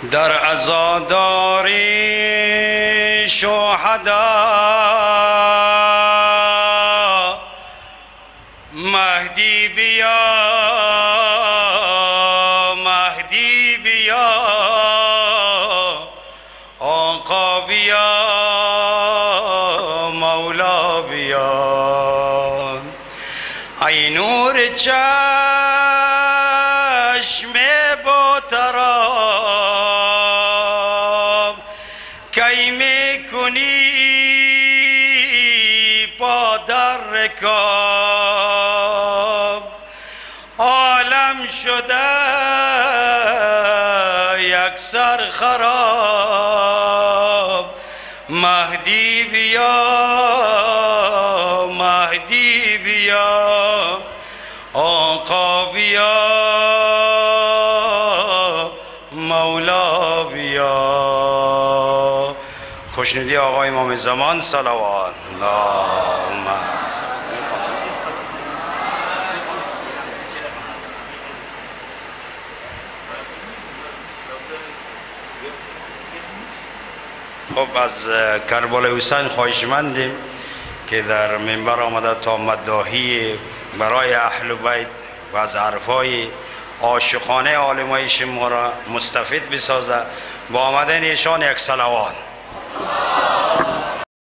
در عزاداری شهدا مهدی بیا مهدی بیا آقا بیا مولا بیا ای نور چشم بطراب کی میکنی با در رکاب عالم شده یک سر خراب مهدی بیا مهدی بیا آقا بیا مولا بیا. خوشنودی آقای امام زمان صلوات اللهم. خب از کربلای حسین خواهشمندیم که در منبر آمده تا مداحی برای اهل بیت و از حرفای عاشقانه عالمای شما را مستفید بسازه. با آمدن ایشان یک صلوات.